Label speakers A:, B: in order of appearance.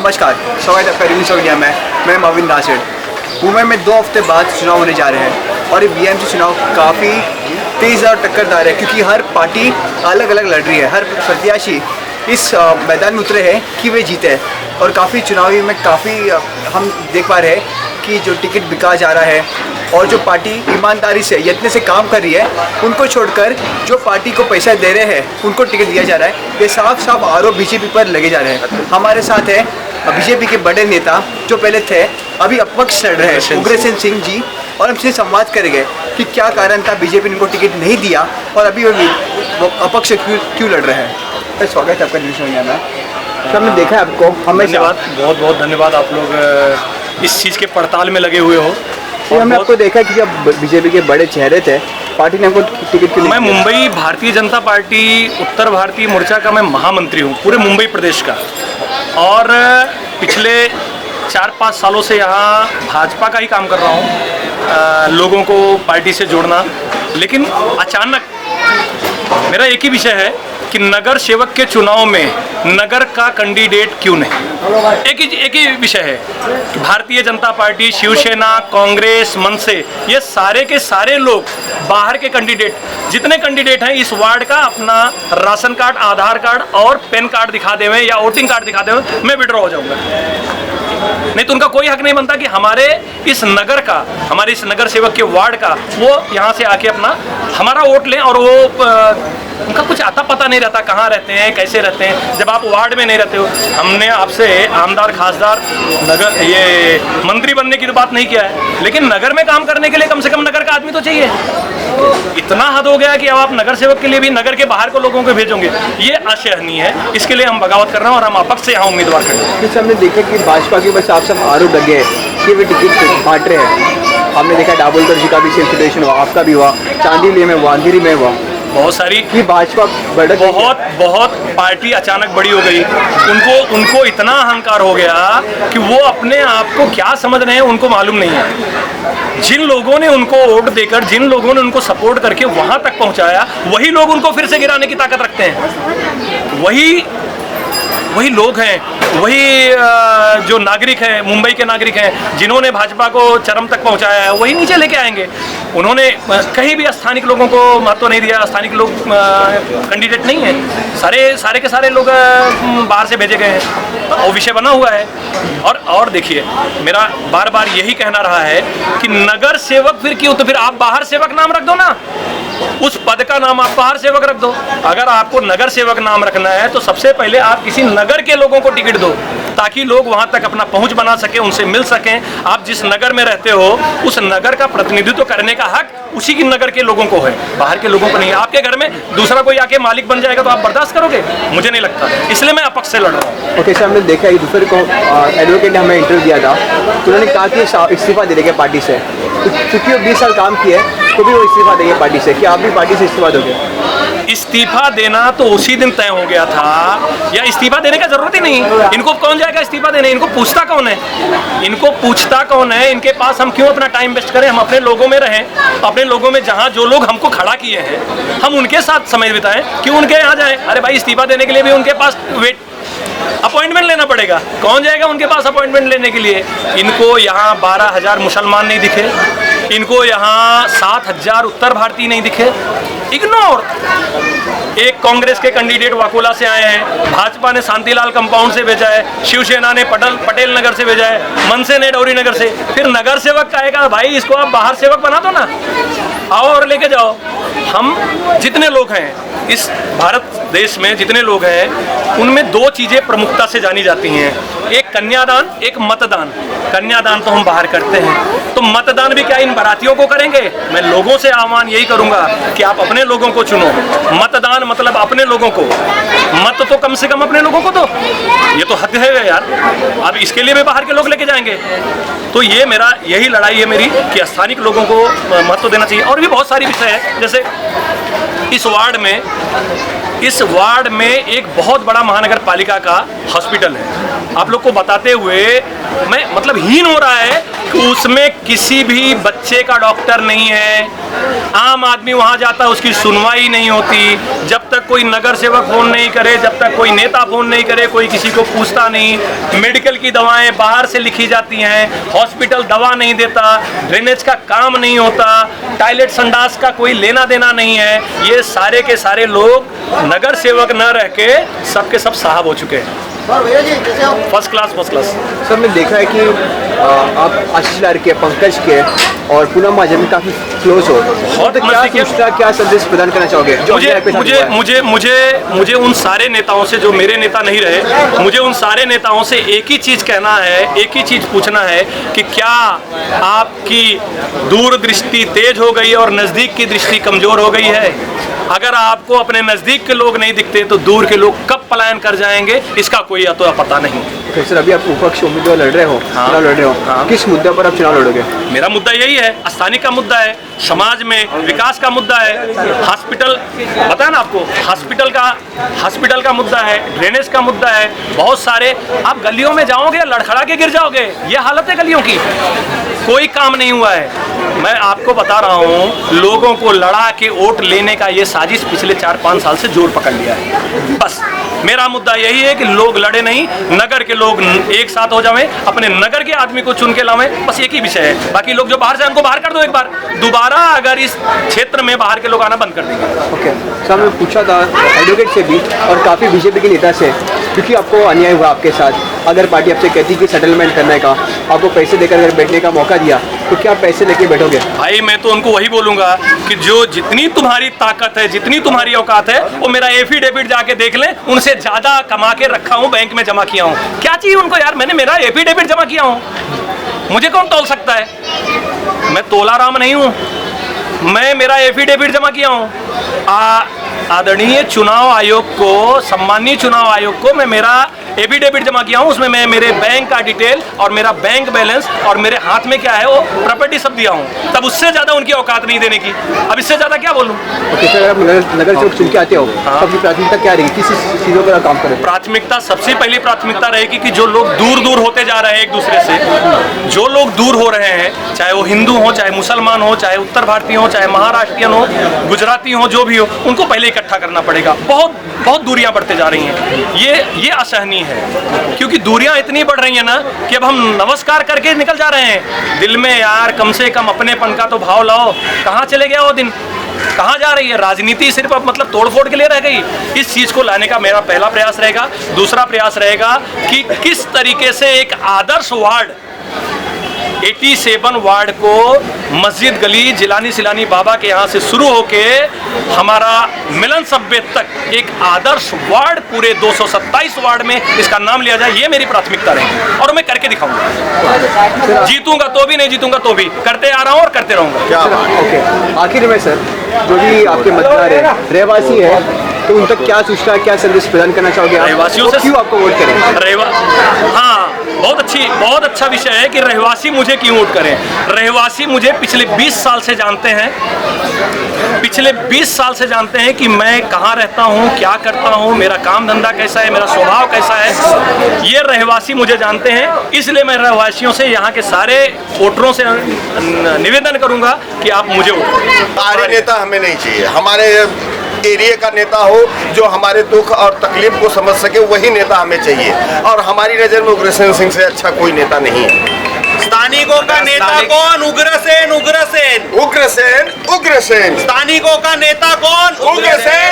A: नमस्कार, स्वागत है आपका रील सोशल मीडिया में। मैं मोविन नासिर। मुंबई में 2 हफ्ते बाद चुनाव होने जा रहे हैं और ये बीएमसी चुनाव काफ़ी तेज़ और टक्करदार है, क्योंकि हर पार्टी अलग अलग लड़ रही है। हर प्रत्याशी इस मैदान में उतरे हैं कि वे जीते, और काफ़ी चुनावी में काफ़ी हम देख पा रहे हैं कि जो टिकट बिका जा रहा है और जो पार्टी ईमानदारी से यत्न से काम कर रही है उनको छोड़कर जो पार्टी को पैसा दे रहे हैं उनको टिकट दिया जा रहा है। ये साफ साफ आरोप बीजेपी पर लगे जा रहे हैं। हमारे साथ है बीजेपी के बड़े नेता जो पहले थे, अभी अपक्ष लड़ रहे हैं, उग्रसेन सिंह जी, और हमसे संवाद करेंगे कि क्या कारण था बीजेपी ने उनको टिकट नहीं दिया और अभी वो अपक्ष क्यों लड़ रहे हैं। स्वागत है आपका न्यूज़ में। तो हमने देखा है आपको, हमें
B: बहुत बहुत धन्यवाद। आप लोग इस चीज़ के पड़ताल में लगे हुए हो।
A: हमने आपको देखा कि अब बीजेपी के बड़े चेहरे थे, पार्टी ने हमको टिकट क्यों?
B: मैं मुंबई भारतीय जनता पार्टी उत्तर भारतीय मोर्चा का मैं महामंत्री हूँ पूरे मुंबई प्रदेश का, और पिछले 4-5 सालों से यहाँ भाजपा का ही काम कर रहा हूँ, लोगों को पार्टी से जोड़ना। लेकिन अचानक मेरा एक ही विषय है कि नगर सेवक के चुनाव में नगर का कैंडिडेट क्यों नहीं। एक ही विषय है कि भारतीय जनता पार्टी, शिवसेना, कांग्रेस, मनसे, ये सारे के सारे लोग बाहर के कैंडिडेट, जितने कैंडिडेट हैं इस वार्ड का अपना राशन कार्ड, आधार कार्ड और पैन कार्ड दिखा देवे या वोटिंग कार्ड दिखा देवे, मैं विड्रॉ हो जाऊंगा। नहीं तो उनका कोई हक नहीं बनता कि हमारे इस नगर का, हमारे इस नगर सेवक के वार्ड का वो यहाँ से आके अपना हमारा वोट लें। और वो उनका कुछ आता पता नहीं रहता, कहाँ रहते हैं, कैसे रहते हैं। जब आप वार्ड में नहीं रहते हो, हमने आपसे आमदार, खासदार, नगर, ये मंत्री बनने की तो बात नहीं किया है, लेकिन नगर में काम करने के लिए कम से कम नगर का आदमी तो चाहिए। इतना हद हो गया कि अब आप नगर सेवक के लिए भी नगर के बाहर को लोगों को भेजोगे, ये असहनीय है। इसके लिए हम बगावत कर रहे हैं और हम अपक्ष से यहाँ उम्मीदवार करेंगे।
A: कुछ हमने देखा कि भाजपा के बस आप सब आरोप लगे हैं कि वे टिकट बांट रहे हैं। हमने देखा डाबोलकर जी का भी सेम सिचुएशन हुआ, आपका भी हुआ, चांदीली में हुआ, अंधेरी में हुआ,
B: बहुत सारी
A: कि भाजपा
B: बहुत पार्टी अचानक बड़ी हो गई। उनको इतना अहंकार हो गया कि वो अपने आप को क्या समझ रहे हैं उनको मालूम नहीं है। जिन लोगों ने उनको वोट देकर, जिन लोगों ने उनको सपोर्ट करके वहां तक पहुंचाया, वही लोग उनको फिर से गिराने की ताकत रखते हैं। वही लोग हैं, वही जो नागरिक हैं, मुंबई के नागरिक हैं, जिन्होंने भाजपा को चरम तक पहुंचाया है, वही नीचे लेके आएंगे। उन्होंने कहीं भी स्थानिक लोगों को महत्व नहीं दिया। स्थानिक लोग कैंडिडेट नहीं है, सारे के सारे लोग बाहर से भेजे गए हैं, और विषय बना हुआ है। और देखिए, मेरा बार बार यही कहना रहा है कि नगर सेवक फिर क्यों, तो फिर आप बाहर सेवक नाम रख दो ना, उस पद का नाम आप बाहर सेवक रख दो। अगर आपको नगर सेवक नाम रखना है तो सबसे पहले आप किसी नगर के लोगों को टिकट दो, ताकि लोग वहां तक अपना पहुंच बना सके, उनसे मिल सकें। आप जिस नगर में रहते हो उस नगर का प्रतिनिधित्व करने का हक उसी की नगर के लोगों को है, बाहर के लोगों को नहीं। आपके घर में दूसरा कोई आके मालिक बन जाएगा तो आप बर्दाश्त करोगे? मुझे नहीं लगता, इसलिए मैं अपक्ष से लड़ रहा हूँ।
A: ओके सर, हमने देखा कि दूसरे को एडवोकेट ने हमें इंटरव्यू दिया था, तो उन्होंने कहा कि इस्तीफा दे देंगे पार्टी से, क्योंकि वो 20 साल काम किए तो भी वो इस्तीफा देंगे पार्टी से। क्या आप भी पार्टी से इस्तीफा दोगे?
B: इस्तीफा देना तो उसी दिन तय हो गया था, या इस्तीफा देने का जरूरत ही नहीं। इनको कौन जाएगा इस्तीफा देने? इनको पूछता कौन है? इनके पास हम क्यों अपना टाइम वेस्ट करें? हम अपने लोगों में रहें, अपने लोगों में, जहां जो लोग हमको खड़ा किए हैं हम उनके साथ समय बिताएं, क्यों उनके यहाँ जाएं? अरे भाई, इस्तीफा देने के लिए भी उनके पास अपॉइंटमेंट लेना पड़ेगा। कौन जाएगा उनके पास अपॉइंटमेंट लेने के लिए? इनको यहाँ 12,000 मुसलमान नहीं दिखे, इनको यहाँ 7,000 उत्तर भारतीय नहीं दिखे, इग्नोर। एक कांग्रेस के कैंडिडेट वाकोला से आए हैं, भाजपा ने शांतिलाल कंपाउंड से भेजा है, शिवसेना ने पटेल नगर से भेजा है, मनसे ने डौरी नगर से। फिर नगर सेवक कहेगा भाई इसको आप बाहर सेवक बना दो ना, आओ और लेके जाओ। हम जितने लोग हैं इस भारत देश में, जितने लोग हैं उनमें 2 चीज़ें प्रमुखता से जानी जाती हैं, एक कन्यादान, एक मतदान। कन्यादान तो हम बाहर करते हैं, तो मतदान भी क्या इन बारातियों को करेंगे? मैं लोगों से आह्वान यही करूंगा कि आप अपने लोगों को चुनो। मतदान मतलब अपने लोगों को, मत तो कम से कम अपने लोगों को दो। ये तो हद है यार, अब इसके लिए भी बाहर के लोग लेके जाएंगे। तो ये मेरा यही लड़ाई है मेरी कि स्थानिक लोगों को महत्व देना चाहिए। और भी बहुत सारी विषय है, जैसे इस वार्ड में एक बहुत बड़ा महानगर पालिका का हॉस्पिटल है। आप लोग को बताते हुए मैं मतलब हीन हो रहा है कि उसमें किसी भी बच्चे का डॉक्टर नहीं है। आम आदमी वहां जाता है, उसकी सुनवाई नहीं होती। जब तक तक कोई नगर सेवक फोन नहीं करे, जब तक कोई नेता फोन नहीं करे, कोई किसी को पूछता नहीं। मेडिकल की दवाएं बाहर से लिखी जाती हैं, हॉस्पिटल दवा नहीं देता, ड्रेनेज का काम नहीं होता, टॉयलेट संडास का कोई लेना देना नहीं है। ये सारे के सारे लोग नगर सेवक न रह के सबके सब साहब हो चुके हैं। First class first class.
A: Sir मैंने देखा है कि आप आशीष लार के, पंकज के और पूनम महाजन में काफ़ी क्लोज हो,
B: बहुत
A: तो क्या सूचना, क्या संदेश प्रदान करना चाहोगे?
B: मुझे उन सारे नेताओं से, जो मेरे नेता नहीं रहे, मुझे उन सारे नेताओं से एक ही चीज़ कहना है, एक ही चीज़ पूछना है कि क्या आपकी दूरदृष्टि तेज हो गई और नज़दीक की दृष्टि कमज़ोर हो गई है? अगर आपको अपने नज़दीक के लोग नहीं दिखते तो दूर के लोग कब पलायन कर जाएंगे, इसका कोई तो पता नहीं।
A: सर अभी आप विपक्ष उम्मीदवार लड़ रहे हो, चुनाव लड़ रहे हो, किस मुद्दे पर आप चुनाव लड़ोगे?
B: मेरा मुद्दा यही है, स्थानीय का मुद्दा है, समाज में विकास का मुद्दा है, हॉस्पिटल पता है ना आपको, हॉस्पिटल का मुद्दा है, ड्रेनेज का मुद्दा है, बहुत सारे। आप गलियों में जाओगे लड़खड़ा के गिर जाओगे, ये हालत है गलियों की, कोई काम नहीं हुआ है। मैं आपको बता रहा हूँ, लोगों को लड़ा के वोट लेने का ये साजिश पिछले 4-5 साल से जोर पकड़ लिया है। बस मेरा मुद्दा यही है कि लोग लड़े नहीं, नगर के लोग एक साथ हो जाएं, अपने नगर के आदमी को चुन के लावें, बस एक ही विषय है। बाकी लोग जो बाहर से, उनको बाहर कर दो एक बार, दोबारा अगर इस क्षेत्र में बाहर के लोग आना बंद कर देंगे।
A: ओके सर, मैं पूछा था एडवोकेट से भी और काफ़ी बीजेपी के नेता से, क्योंकि आपको अन्याय हुआ आपके साथ, अगर पार्टी आपसे कहती कि सेटलमेंट करने का, आपको पैसे देकर अगर बैठने का मौका दिया, तो क्या पैसे लेके बैठोगे?
B: भाई मैं तो उनको वही बोलूंगा कि जो जितनी तुम्हारी ताकत है, जितनी तुम्हारी औकात है, वो मेरा एफिडेविट जाके देख लें, उनसे ज़्यादा कमा के रखा हूँ, बैंक में जमा किया हूँ। क्या चाहिए उनको यार, मैंने मेरा एफिडेविट जमा किया हूँ, मुझे कौन तोल सकता है? मैं तोला राम नहीं हूँ, मैं मेरा एफिडेविट जमा किया हूँ। आदरणीय चुनाव आयोग को, सम्मानीय चुनाव आयोग को मैं मेरा एफिडेविट जमा किया हूँ, उसमें मैं मेरे बैंक का डिटेल और मेरा बैंक बैलेंस और मेरे हाथ में क्या है वो प्रॉपर्टी सब दिया हूँ। तब उससे ज़्यादा उनकी औकात नहीं देने की, अब इससे ज़्यादा क्या बोलूँ?
A: ओके सर, आप नगर सेवक चुन के आते हो, आपकी प्राथमिकता क्या रहेगी, किस चीज़ों पर काम करें?
B: प्राथमिकता, सबसे पहली प्राथमिकता रहेगी कि जो लोग दूर दूर होते जा रहे हैं एक दूसरे से, जो लोग दूर हो रहे हैं, चाहे वो हिंदू हो, चाहे मुसलमान हो, चाहे उत्तर भारतीय हो, चाहे महाराष्ट्रियन हो, गुजराती हो, जो भी हो, उनको पहले इकट्ठा करना पड़ेगा। बहुत दूरियां बढ़ते जा रही हैं, ये असहनीय है, क्योंकि दूरियां इतनी बढ़ रही हैं ना कि अब हम नमस्कार करके निकल जा रहे हैं। दिल में यार कम से कम अपनेपन का तो भाव लाओ। कहाँ चले गया वो दिन, कहाँ जा रही है राजनीति? सिर्फ अब मतलब तोड़फोड़ के लिए रह गई। इस चीज़ को लाने का मेरा पहला प्रयास रहेगा। दूसरा प्रयास रहेगा कि किस तरीके से एक आदर्श वार्ड, 87 वार्ड को मस्जिद गली जिलानी सिलानी बाबा के यहाँ से शुरू होके हमारा मिलन सभ्य तक एक आदर्श वार्ड पूरे 227 वार्ड में इसका नाम लिया जाए, ये मेरी प्राथमिकता रहेगी और मैं करके दिखाऊंगा। जीतूंगा तो भी, नहीं जीतूंगा तो भी, करते आ रहा हूँ और करते रहूंगा।
A: ओके, आखिर में सर, जो भी आपके मतदार है, रहवासी है, तो उन तक क्या सूचना, क्या संदेश प्रदान करना चाहोगे?
B: रहवासियों से
A: क्यों आपको वोट करें?
B: हाँ, बहुत अच्छा विषय है कि रहवासी मुझे क्यों वोट करें। रहवासी मुझे पिछले 20 साल से जानते हैं, पिछले 20 साल से जानते हैं कि मैं कहाँ रहता हूँ, क्या करता हूँ, मेरा काम धंधा कैसा है, मेरा स्वभाव कैसा है, ये रहवासी मुझे जानते हैं। इसलिए मैं रहवासियों से, यहाँ के सारे वोटरों से निवेदन करूँगा कि आप मुझे वोट करें।
C: हमारे नेता हमें नहीं चाहिए, हमारे एरिया का नेता हो जो हमारे दुख और तकलीफ को समझ सके, वही नेता हमें चाहिए। और हमारी नज़र में उग्रसेन सिंह से अच्छा कोई नेता नहीं है।
D: स्थानिकों का नेता कौन? उग्रसेन।
C: उग्रसेन। स्थानिकों
D: का नेता कौन?
C: उग्रसेन।